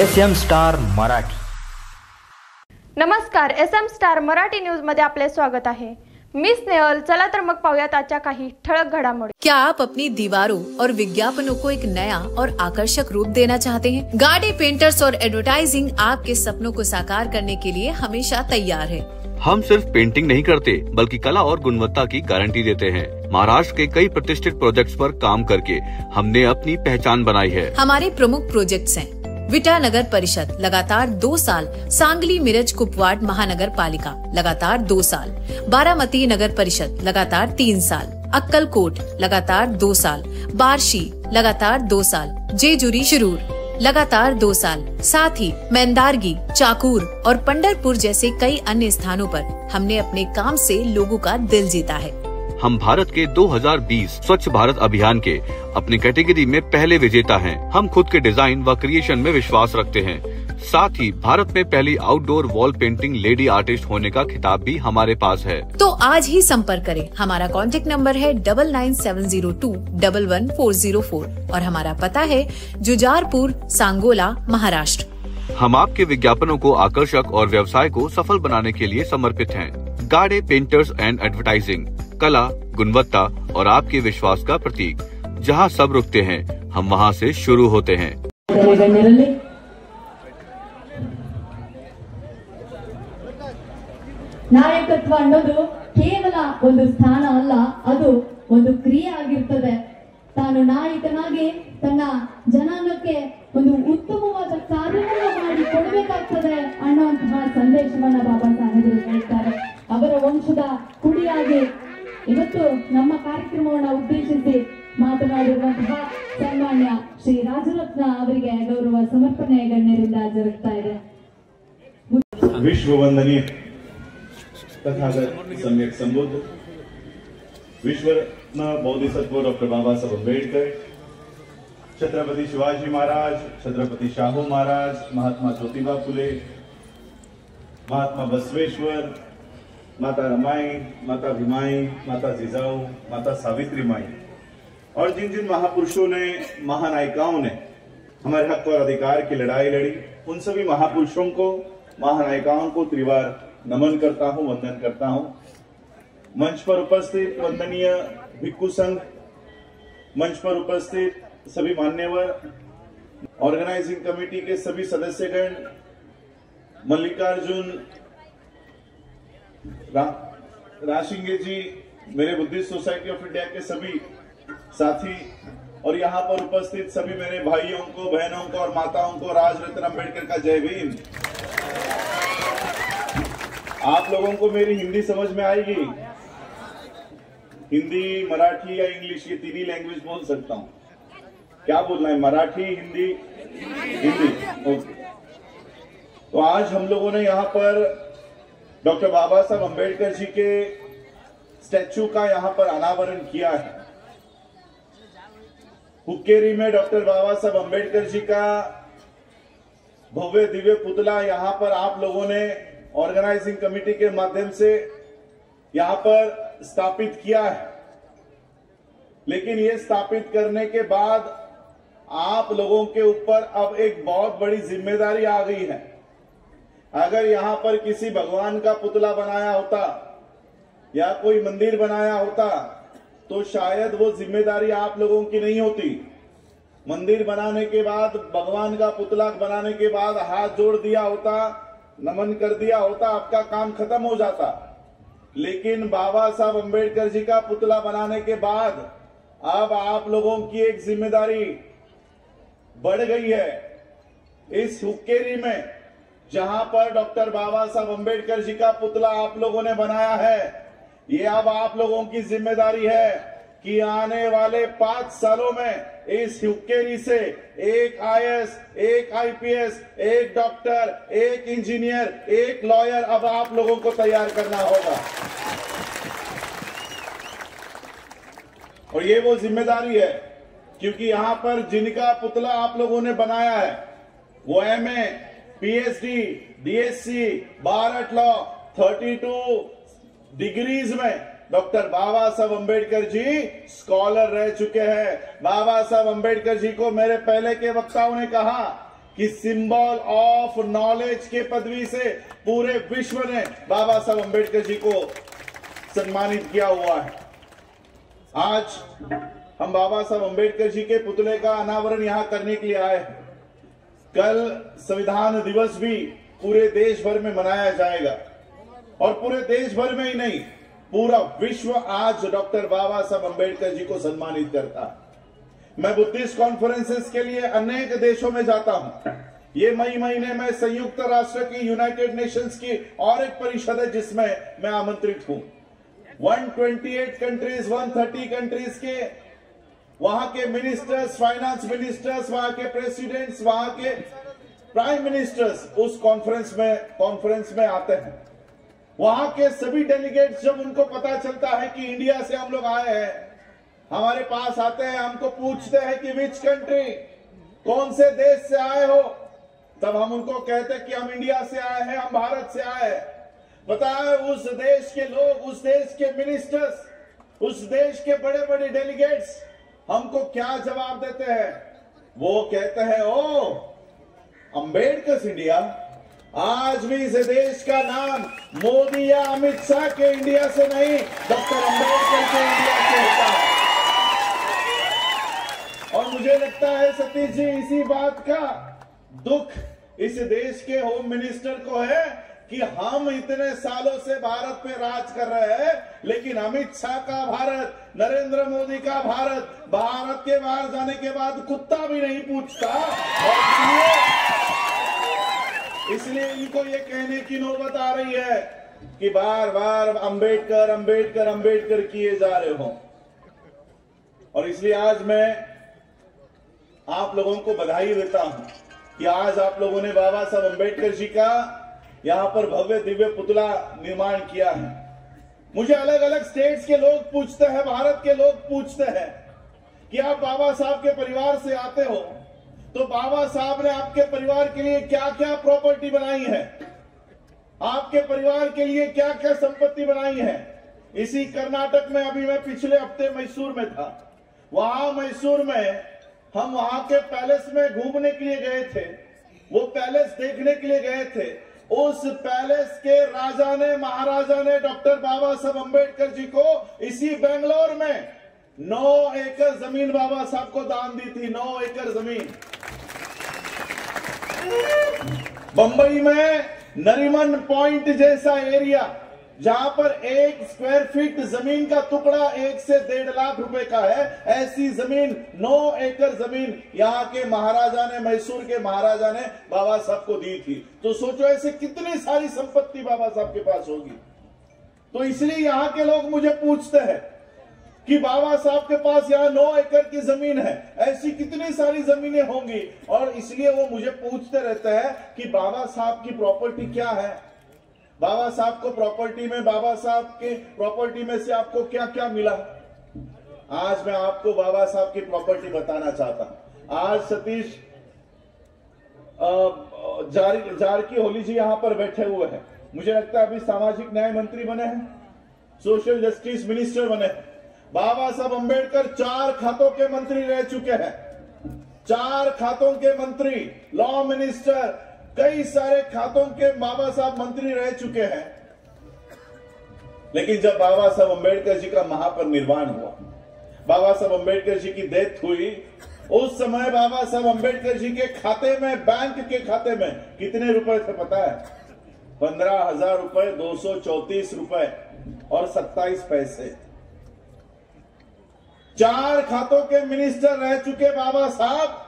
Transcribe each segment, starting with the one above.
SM star Marathi. नमस्कार, SM star Marathi news मध्ये आपले स्वागत आहे। मी स्नेहल। चला तर मग पाहूयात आजच्या काही ठळक घडामोडी। क्या आप अपनी दीवारों और विज्ञापनों को एक नया और आकर्षक रूप देना चाहते हैं? गार्डे पेंटर्स और एडवर्टाइजिंग आपके सपनों को साकार करने के लिए हमेशा तैयार है। हम सिर्फ पेंटिंग नहीं करते बल्कि कला और गुणवत्ता की गारंटी देते हैं। महाराष्ट्र के कई प्रतिष्ठित प्रोजेक्ट्स पर काम करके हमने अपनी पहचान बनाई है। हमारे प्रमुख प्रोजेक्ट्स हैं विटा नगर परिषद लगातार 2 साल, सांगली मिरज कुपवाड़ महानगर पालिका लगातार 2 साल, बारामती नगर परिषद लगातार 3 साल, अक्कलकोट लगातार 2 साल, बार्शी लगातार 2 साल, जेजुरी शिरूर लगातार 2 साल, साथ ही मेंदारगी, चाकूर और पंढरपुर जैसे कई अन्य स्थानों पर हमने अपने काम से लोगों का दिल जीता है। हम भारत के 2020 स्वच्छ भारत अभियान के अपनी कैटेगरी में पहले विजेता हैं। हम खुद के डिजाइन व क्रिएशन में विश्वास रखते हैं। साथ ही भारत में पहली outdoor wall painting lady artist होने का खिताब भी हमारे पास है। तो आज ही संपर्क करें। हमारा कॉन्टेक्ट नंबर है 9970211404 और हमारा पता है जुजारपुर, सांगोला, महाराष्ट्र। हम आपके विज्ञापनों को आकर्षक और व्यवसाय को सफल बनाने के लिए समर्पित हैं। गार्डे पेंटर्स एंड एडवर्टाइजिंग, कला, गुणवत्ता और आपके विश्वास का प्रतीक। जहां सब रुकते हैं, हम वहां से शुरू होते हैं। ನಾಯಕತ್ವ ಅನ್ನೋದು ಕೇವಲ ಒಂದು ಸ್ಥಾನ ಅಲ್ಲ, ಅದು ಒಂದು ಕ್ರಿಯೆ ಆಗಿರ್ತದೆ। ತಾನು ನಾಯಕನಾಗಿ ತನ್ನ ಜನಾಂಗಕ್ಕೆ ಒಂದು ಉತ್ತಮವಾದ ಕಾರ್ಯವನ್ನು ಮಾಡಿ ಕೊಡಬೇಕಾಗ್ತದೆ ಅನ್ನುವಂತಹ ಸಂದೇಶವನ್ನ ಬಾಬಾ ಸಾಹೇಬರು ಹೇಳ್ತಾರೆ। ಅವರ ವಂಶದ ಕುಡಿಯಾಗಿ ಇವತ್ತು ನಮ್ಮ ಕಾರ್ಯಕ್ರಮವನ್ನು ಉದ್ದೇಶಿಸಿ ಮಾತನಾಡಿರುವಂತಹ ಸನ್ಮಾನ್ಯ ಶ್ರೀ ರಾಜರತ್ನ ಅವರಿಗೆ ಗೌರವ ಸಮರ್ಪಣೆ ಗಣ್ಯರಿಂದ ಜರುಗ್ತಾ ಇದೆ। विश्व वंदनीय तथागत सम्यक संबुद्ध विश्वरत्न बोधिसत्व डॉक्टर बाबा साहब अम्बेडकर, छत्रपति शिवाजी महाराज, छत्रपति शाहू महाराज, महात्मा ज्योतिबा फुले, महात्मा बसवेश्वर, माता रमाई, माता भीमाई, माता जिजाऊ, माता सावित्री माई और जिन जिन महापुरुषों ने, महानायिकाओं ने हमारे हक और अधिकार की लड़ाई लड़ी, उन सभी महापुरुषों को, महानायिकाओं को त्रिवार नमन करता हूं, वंदन करता हूं। मंच पर उपस्थित वंदनीय भिक्खु संघ, मंच पर उपस्थित सभी मान्यवर, ऑर्गेनाइजिंग कमेटी के सभी सदस्यगण, मल्लिकार्जुन राशिंगे जी, मेरे बुद्धिस्ट सोसाइटी ऑफ इंडिया के सभी साथी और यहाँ पर उपस्थित सभी मेरे भाइयों को, बहनों को और माताओं को राजरत्न अम्बेडकर का जय भीम। आप लोगों को मेरी हिंदी समझ में आएगी? हिंदी, मराठी या इंग्लिश, ये तीन ही लैंग्वेज बोल सकता हूं। क्या बोलना है? मराठी, हिंदी, हिंदी। ओके। तो आज हम लोगों ने यहाँ पर डॉक्टर बाबा साहब अम्बेडकर जी के स्टैच्यू का यहाँ पर अनावरण किया है। हुक्केरी में डॉक्टर बाबा साहब अम्बेडकर जी का भव्य दिव्य पुतला यहाँ पर आप लोगों ने ऑर्गेनाइजिंग कमेटी के माध्यम से यहां पर स्थापित किया है। लेकिन ये स्थापित करने के बाद आप लोगों के ऊपर अब एक बहुत बड़ी जिम्मेदारी आ गई है। अगर यहां पर किसी भगवान का पुतला बनाया होता या कोई मंदिर बनाया होता तो शायद वो जिम्मेदारी आप लोगों की नहीं होती। मंदिर बनाने के बाद, भगवान का पुतला बनाने के बाद हाथ जोड़ दिया होता, नमन कर दिया होता, आपका काम खत्म हो जाता। लेकिन बाबा साहब अम्बेडकर जी का पुतला बनाने के बाद अब आप लोगों की एक जिम्मेदारी बढ़ गई है। इस हुक्केरी में जहां पर डॉक्टर बाबा साहब अम्बेडकर जी का पुतला आप लोगों ने बनाया है, ये अब आप लोगों की जिम्मेदारी है कि आने वाले 5 सालों में इस हुक्केरी से एक IAS, एक IPS, एक डॉक्टर, एक इंजीनियर, एक लॉयर अब आप लोगों को तैयार करना होगा। और ये वो जिम्मेदारी है क्योंकि यहां पर जिनका पुतला आप लोगों ने बनाया है वो MA, PhD, DSc, बार एट लॉ, 32 डिग्रीज में डॉक्टर बाबा साहब अम्बेडकर जी स्कॉलर रह चुके हैं। बाबा साहब अम्बेडकर जी को मेरे पहले के वक्ताओं ने कहा कि सिंबल ऑफ नॉलेज के पदवी से पूरे विश्व ने बाबा साहब अंबेडकर जी को सम्मानित किया हुआ है। आज हम बाबा साहब अंबेडकर जी के पुतले का अनावरण यहां करने के लिए आए हैं। कल संविधान दिवस भी पूरे देश भर में मनाया जाएगा और पूरे देश भर में ही नहीं, पूरा विश्व आज डॉक्टर बाबा साहब अंबेडकर जी को सम्मानित करता है। मैं बुद्धिस्ट कॉन्फ्रेंसेस के लिए अनेक देशों में जाता हूं। ये मई महीने में संयुक्त राष्ट्र की यूनाइटेड नेशंस की और एक परिषद है जिसमें मैं आमंत्रित हूं। 128 कंट्रीज, 130 कंट्रीज के वहां के मिनिस्टर्स, फाइनेंस मिनिस्टर्स, वहां के प्रेसिडेंट्स, वहां के प्राइम मिनिस्टर्स उस कॉन्फ्रेंस में आते हैं। वहां के सभी डेलीगेट्स जब उनको पता चलता है कि इंडिया से हम लोग आए हैं, हमारे पास आते हैं, हमको पूछते हैं कि विच कंट्री, कौन से देश से आए हो, तब हम उनको कहते हैं कि हम इंडिया से आए हैं, हम भारत से आए हैं। बताए उस देश के लोग, उस देश के मिनिस्टर्स, उस देश के बड़े बड़े डेलीगेट्स हमको क्या जवाब देते हैं? वो कहते हैं, ओ अंबेडकर इंडिया। आज भी इस देश का नाम मोदी या अमित शाह के इंडिया से नहीं, डॉक्टर अंबेडकर के इंडिया से होता है। और मुझे लगता है सतीश जी, इसी बात का दुख इस देश के होम मिनिस्टर को है कि हम इतने सालों से भारत पे राज कर रहे हैं, लेकिन अमित शाह का भारत, नरेंद्र मोदी का भारत के बाहर जाने के बाद कुत्ता भी नहीं पूछता। और इसलिए इनको ये कहने की नौबत आ रही है कि बार बार अंबेडकर अंबेडकर अंबेडकर किए जा रहे हो। और इसलिए आज मैं आप लोगों को बधाई देता हूं कि आज आप लोगों ने बाबा साहब अंबेडकर जी का यहां पर भव्य दिव्य पुतला निर्माण किया है। मुझे अलग अलग स्टेट्स के लोग पूछते हैं, भारत के लोग पूछते हैं कि आप बाबा साहब के परिवार से आते हो, तो बाबा साहब ने आपके परिवार के लिए क्या क्या प्रॉपर्टी बनाई है, आपके परिवार के लिए क्या क्या संपत्ति बनाई है। इसी कर्नाटक में अभी मैं पिछले हफ्ते मैसूर में था। वहां मैसूर में हम वहां के पैलेस में घूमने के लिए गए थे, वो पैलेस देखने के लिए गए थे। उस पैलेस के राजा ने, महाराजा ने डॉक्टर बाबा साहब अंबेडकर जी को इसी बेंगलोर में 9 एकड़ जमीन बाबा साहब को दान दी थी। 9 एकड़ जमीन। बंबई में नरीमन पॉइंट जैसा एरिया, जहां पर 1 स्क्वायर फीट जमीन का टुकड़ा 1 से 1.5 लाख रुपए का है, ऐसी जमीन 9 एकड़ जमीन यहां के महाराजा ने, मैसूर के महाराजा ने बाबा साहब को दी थी। तो सोचो ऐसे कितनी सारी संपत्ति बाबा साहब के पास होगी। तो इसलिए यहां के लोग मुझे पूछते हैं कि बाबा साहब के पास यहाँ 9 एकड़ की जमीन है, ऐसी कितनी सारी जमीनें होंगी। और इसलिए वो मुझे पूछते रहते हैं कि बाबा साहब की प्रॉपर्टी क्या है, बाबा साहब को प्रॉपर्टी में, बाबा साहब के प्रॉपर्टी में से आपको क्या क्या मिला। आज मैं आपको बाबा साहब की प्रॉपर्टी बताना चाहता हूं। आज सतीश जारकी होली जी यहां पर बैठे हुए हैं। मुझे लगता है अभी सामाजिक न्याय मंत्री बने हैं, सोशल जस्टिस मिनिस्टर बने हैं। बाबा साहब अंबेडकर 4 खातों के मंत्री रह चुके हैं, 4 खातों के मंत्री, लॉ मिनिस्टर, कई सारे खातों के बाबा साहब मंत्री रह चुके हैं। लेकिन जब बाबा साहब अंबेडकर जी का महापरिनिर्वाण हुआ, बाबा साहब अंबेडकर जी की डेथ हुई, उस समय बाबा साहब अंबेडकर जी के खाते में, बैंक के खाते में कितने रुपए थे पता है? 15,000 रुपए, 234 रुपए और 27 पैसे। 4 खातों के मिनिस्टर रह चुके बाबा साहब,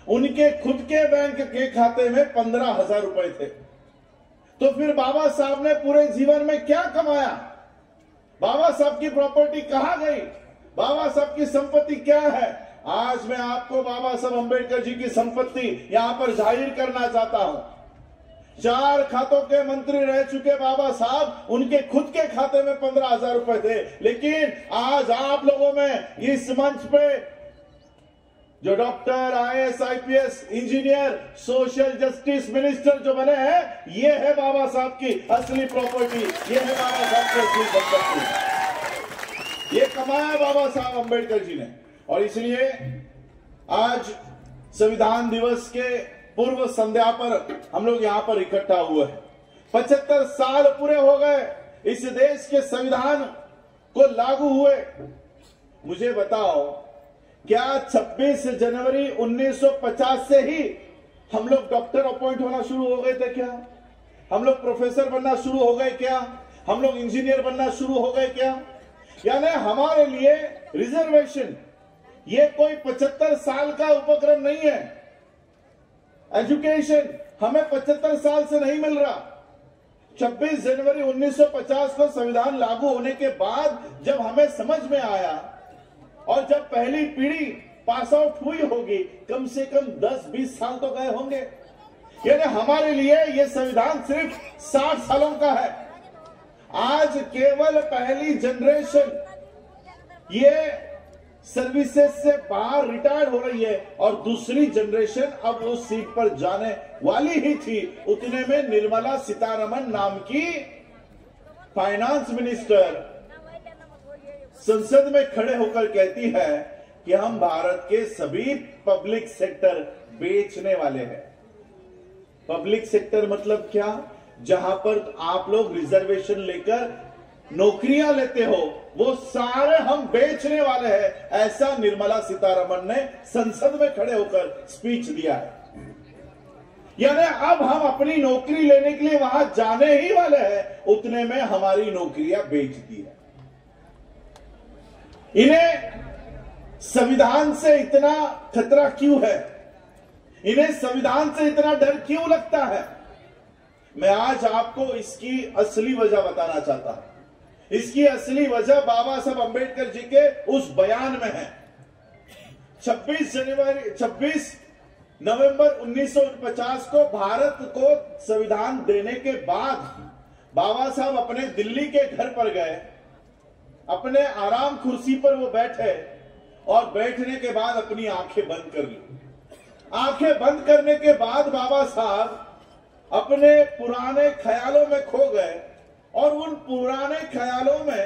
उनके खुद के बैंक के खाते में 15,000 रुपए थे। तो फिर बाबा साहब ने पूरे जीवन में क्या कमाया? बाबा साहब की प्रॉपर्टी कहां गई? बाबा साहब की संपत्ति क्या है? आज मैं आपको बाबा साहब अंबेडकर जी की संपत्ति यहां पर जाहिर करना चाहता हूं। 4 खातों के मंत्री रह चुके बाबा साहब, उनके खुद के खाते में 15,000 रुपए थे। लेकिन आज आप लोगों में इस मंच पे जो doctor, IAS, IPS, engineer, social justice minister जो बने हैं, ये है बाबा साहब की असली प्रॉपर्टी, ये है बाबा साहब की असली संपत्ति। ये कमाया बाबा साहब अंबेडकर जी ने। और इसलिए आज संविधान दिवस के पूर्व संध्या पर हम लोग यहाँ पर इकट्ठा हुए हैं। 75 साल पूरे हो गए इस देश के संविधान को लागू हुए। मुझे बताओ, क्या 26 जनवरी 1950 से ही हम लोग डॉक्टर अपॉइंट होना शुरू हो गए थे? क्या हम लोग प्रोफेसर बनना शुरू हो गए? क्या हम लोग इंजीनियर बनना शुरू हो गए? क्या यानी हमारे लिए रिजर्वेशन ये कोई 75 साल का उपक्रम नहीं है। एजुकेशन हमें 75 साल से नहीं मिल रहा। 26 जनवरी 1950 को संविधान लागू होने के बाद जब हमें समझ में आया और जब पहली पीढ़ी पास आउट हुई होगी, कम से कम 10-20 साल तो गए होंगे। यानी हमारे लिए यह संविधान सिर्फ 60 सालों का है। आज केवल पहली जनरेशन ये सर्विसेज से बाहर रिटायर हो रही है और दूसरी जनरेशन अब उस सीट पर जाने वाली ही थी। उतने में निर्मला सीतारमण नाम की फाइनेंस मिनिस्टर संसद में खड़े होकर कहती है कि हम भारत के सभी पब्लिक सेक्टर बेचने वाले हैं। पब्लिक सेक्टर मतलब क्या? जहां पर आप लोग रिजर्वेशन लेकर नौकरियां लेते हो, वो सारे हम बेचने वाले हैं। ऐसा निर्मला सीतारमण ने संसद में खड़े होकर स्पीच दिया है। यानी अब हम अपनी नौकरी लेने के लिए वहां जाने ही वाले हैं, उतने में हमारी नौकरियां बेच दी है। इन्हें संविधान से इतना खतरा क्यों है? इन्हें संविधान से इतना डर क्यों लगता है? मैं आज आपको इसकी असली वजह बताना चाहता हूं। इसकी असली वजह बाबा साहब अंबेडकर जी के उस बयान में है। 26 नवंबर 1949 को भारत को संविधान देने के बाद बाबा साहब अपने दिल्ली के घर पर गए। अपने आराम कुर्सी पर वो बैठे और बैठने के बाद अपनी आंखें बंद कर ली। आंखें बंद करने के बाद बाबा साहब अपने पुराने ख्यालों में खो गए और उन पुराने ख्यालों में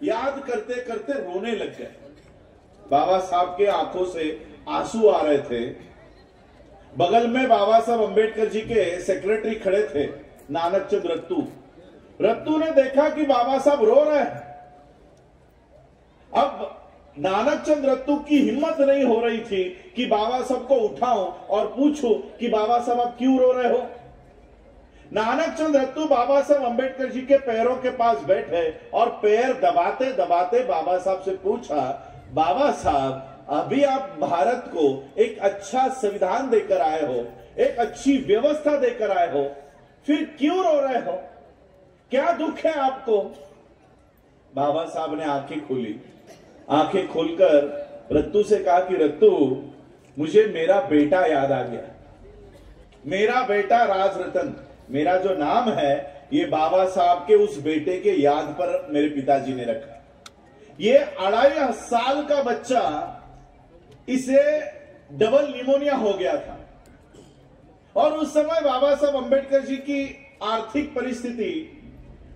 याद करते करते रोने लग गए। बाबा साहब के आंखों से आंसू आ रहे थे। बगल में बाबा साहब अंबेडकर जी के सेक्रेटरी खड़े थे, नानक चंद रत्तू। रत्तू ने देखा कि बाबा साहब रो रहे हैं। अब नानक चंद रत्तू की हिम्मत नहीं हो रही थी कि बाबा साहब को उठाऊं और पूछूं कि बाबा साहब आप क्यों रो रहे हो। नानक चंद रत्तू बाबा साहब अंबेडकर जी के पैरों के पास बैठे और पैर दबाते दबाते बाबा साहब से पूछा, बाबा साहब अभी आप भारत को एक अच्छा संविधान देकर आए हो, एक अच्छी व्यवस्था देकर आए हो, फिर क्यों रो रहे हो? क्या दुख है आपको? बाबा साहब ने आंखें खोली। आंखें खोलकर रत्तू से कहा कि रत्तू, मुझे मेरा बेटा याद आ गया। मेरा बेटा राजरतन, मेरा जो नाम है ये बाबा साहब के उस बेटे के याद पर मेरे पिताजी ने रखा। ये 2.5 साल का बच्चा, इसे डबल निमोनिया हो गया था और उस समय बाबा साहब अंबेडकर जी की आर्थिक परिस्थिति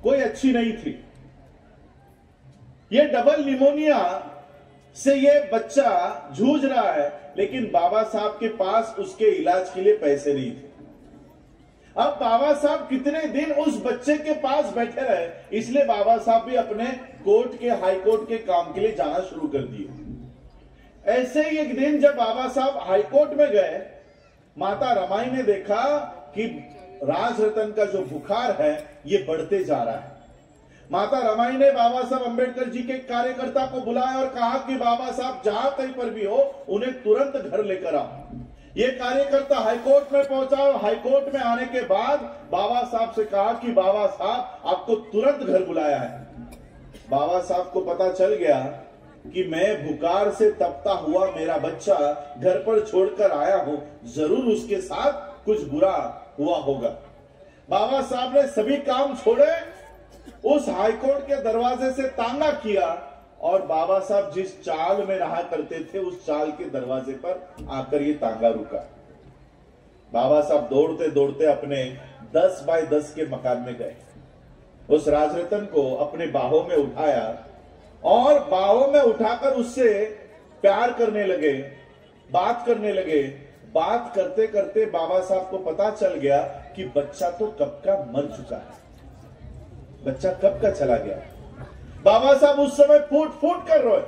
कोई अच्छी नहीं थी। ये डबल निमोनिया से ये बच्चा जूझ रहा है, लेकिन बाबा साहब के पास उसके इलाज के लिए पैसे नहीं थे। अब बाबा साहब कितने दिन उस बच्चे के पास बैठे रहे, इसलिए बाबा साहब भी अपने कोर्ट के, हाई कोर्ट के काम के लिए जाना शुरू कर दिए। ऐसे ही एक दिन जब बाबा साहब हाई कोर्ट में गए, माता रमाई ने देखा कि राजरतन का जो बुखार है ये बढ़ते जा रहा है। माता रमाई ने बाबा साहब अंबेडकर जी के कार्यकर्ता को बुलाया और कहा कि बाबा साहब जहां कहीं पर भी हो, उन्हें तुरंत घर लेकर आओ। ये कार्यकर्ता हाईकोर्ट में पहुंचा। हाईकोर्ट में आने के बाद बाबा साहब से कहा कि बाबा साहब आपको तुरंत घर बुलाया है। बाबा साहब को पता चल गया कि मैं बुखार से तपता हुआ मेरा बच्चा घर पर छोड़कर आया हूं, जरूर उसके साथ कुछ बुरा हुआ होगा। बाबा साहब ने सभी काम छोड़े, उस हाईकोर्ट के दरवाजे से तांगा किया और बाबा साहब जिस चाल में रहा करते थे उस चाल के दरवाजे पर आकर ये तांगा रुका। बाबा साहब दौड़ते दौड़ते अपने 10 बाय 10 के मकान में गए। उस राजरतन को अपने बाहों में उठाया और बाहों में उठाकर उससे प्यार करने लगे, बात करने लगे, बात करते करते बाबा साहब को पता चल गया कि बच्चा तो कब का मर चुका है, बच्चा कब का चला गया। बाबा साहब उस समय फूट फूट कर रोए।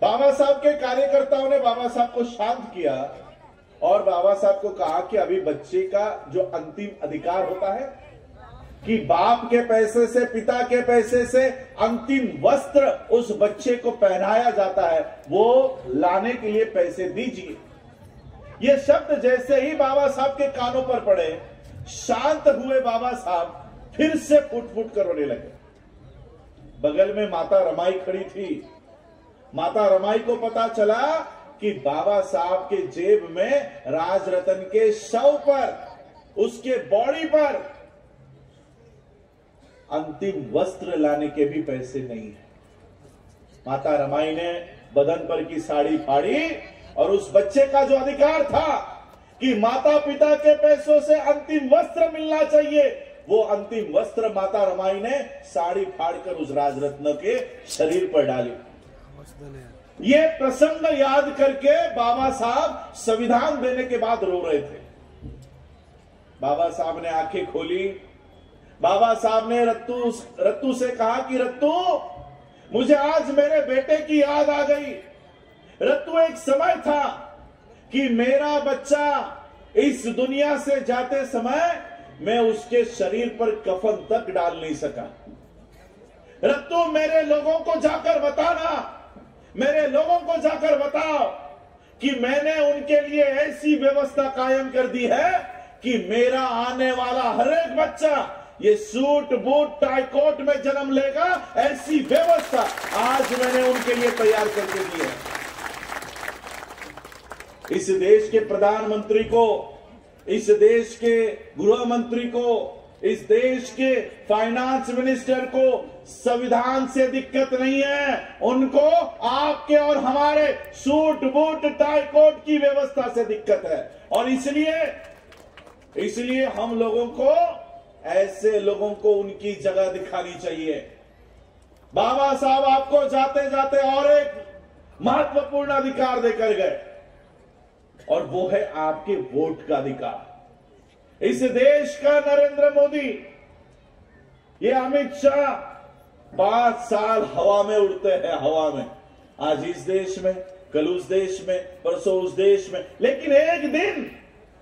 बाबा साहब के कार्यकर्ताओं ने बाबा साहब को शांत किया और बाबा साहब को कहा कि अभी बच्चे का जो अंतिम अधिकार होता है कि बाप के पैसे से, पिता के पैसे से अंतिम वस्त्र उस बच्चे को पहनाया जाता है, वो लाने के लिए पैसे दीजिए। ये शब्द जैसे ही बाबा साहब के कानों पर पड़े, शांत हुए बाबा साहब फिर से फुट फुट कर रोने लगे। बगल में माता रमाई खड़ी थी। माता रमाई को पता चला कि बाबा साहब के जेब में राज रतन के शव पर, उसके बॉडी पर अंतिम वस्त्र लाने के भी पैसे नहीं है। माता रमाई ने बदन पर की साड़ी फाड़ी और उस बच्चे का जो अधिकार था कि माता पिता के पैसों से अंतिम वस्त्र मिलना चाहिए, वो अंतिम वस्त्र माता रमाई ने साड़ी फाड़कर उस राजरत्न के शरीर पर डाली। ये प्रसंग याद करके बाबा साहब संविधान देने के बाद रो रहे थे। बाबा साहब ने आंखें खोली। बाबा साहब ने रत्तू से कहा कि रत्तू, मुझे आज मेरे बेटे की याद आ गई। रत्तू, एक समय था कि मेरा बच्चा इस दुनिया से जाते समय मैं उसके शरीर पर कफन तक डाल नहीं सका। रत्तू, मेरे लोगों को जाकर बताना, मेरे लोगों को जाकर बताओ कि मैंने उनके लिए ऐसी व्यवस्था कायम कर दी है कि मेरा आने वाला हर एक बच्चा ये सूट बूट टाई कोट में जन्म लेगा। ऐसी व्यवस्था आज मैंने उनके लिए तैयार करके दी है। इस देश के प्रधानमंत्री को, इस देश के गृह मंत्री को, इस देश के फाइनेंस मिनिस्टर को संविधान से दिक्कत नहीं है। उनको आपके और हमारे सूट बूट टाई कोट की व्यवस्था से दिक्कत है। और इसलिए हम लोगों को, ऐसे लोगों को उनकी जगह दिखानी चाहिए। बाबा साहब आपको जाते जाते और एक महत्वपूर्ण अधिकार देकर गए और वो है आपके वोट का अधिकार। इस देश का नरेंद्र मोदी, ये अमित शाह 5 साल हवा में उड़ते हैं, हवा में। आज इस देश में, कल उस देश में, परसों उस देश में, लेकिन एक दिन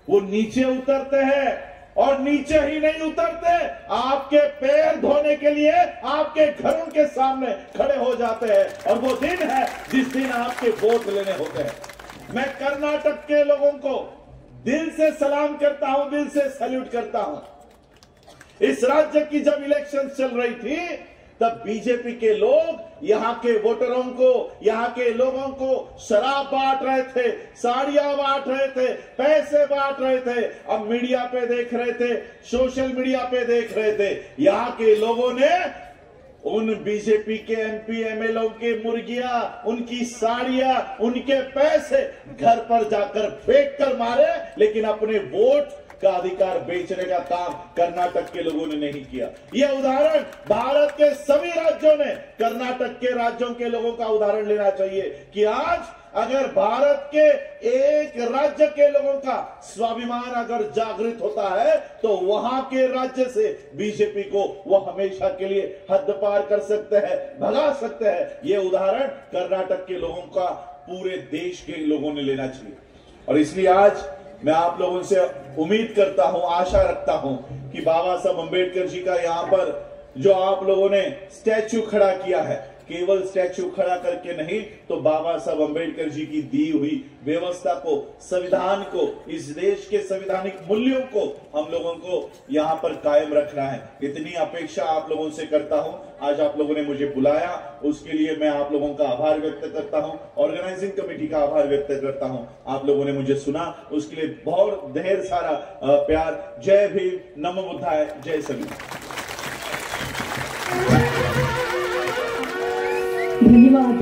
वो नीचे उतरते हैं। और नीचे ही नहीं उतरते, आपके पैर धोने के लिए आपके घरों के सामने खड़े हो जाते हैं। और वो दिन है जिस दिन आपके वोट लेने होते हैं। मैं कर्नाटक के लोगों को दिल से सलाम करता हूं, दिल से सैल्यूट करता हूं। इस राज्य की जब इलेक्शन चल रही थी तब बीजेपी के लोग यहां के वोटरों को, यहां के लोगों को शराब बांट रहे थे, साड़ियां बांट रहे थे, पैसे बांट रहे थे। अब मीडिया पे देख रहे थे, सोशल मीडिया पे देख रहे थे, यहां के लोगों ने उन बीजेपी के एमपी एमएलए के मुर्गियां, उनकी साड़ियां, उनके पैसे घर पर जाकर फेंक कर मारे, लेकिन अपने वोट का अधिकार बेचने का काम कर्नाटक के लोगों ने नहीं किया। यह उदाहरण भारत के सभी राज्यों ने, कर्नाटक के राज्यों के लोगों का उदाहरण लेना चाहिए कि आज अगर भारत के एक राज्य के लोगों का स्वाभिमान अगर जागृत होता है तो वहां के राज्य से बीजेपी को वो हमेशा के लिए हद पार कर सकते हैं, भगा सकते हैं। ये उदाहरण कर्नाटक के लोगों का पूरे देश के लोगों ने लेना चाहिए। और इसलिए आज मैं आप लोगों से उम्मीद करता हूं, आशा रखता हूं कि बाबा साहब अम्बेडकर जी का यहां पर जो आप लोगों ने स्टैच्यू खड़ा किया है, केवल स्टैच्यू खड़ा करके नहीं, तो बाबा साहब अम्बेडकर जी की दी हुई व्यवस्था को, संविधान को, इस देश के संवैधानिक मूल्यों को हम लोगों को यहां पर कायम रखना है। इतनी अपेक्षा आप लोगों से करता हूं। आज आप लोगों ने मुझे बुलाया, उसके लिए मैं आप लोगों का आभार व्यक्त करता हूं, ऑर्गेनाइजिंग कमेटी का आभार व्यक्त करता हूं। आप लोगों ने मुझे सुना, उसके लिए बहुत ढेर सारा प्यार। जय भीम, नमो बुद्धाय, जय सभी। धन्यवाद।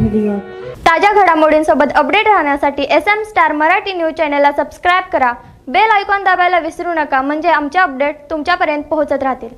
ताज्या घडामोडींसोबत अपडेट राहण्यासाठी SM स्टार मराठी न्यूज चॅनलला सबस्क्राईब करा, बेल आयकॉन दाबायला विसरू नका, म्हणजे आमचे अपडेट तुमच्यापर्यंत पोहोचत राहतील।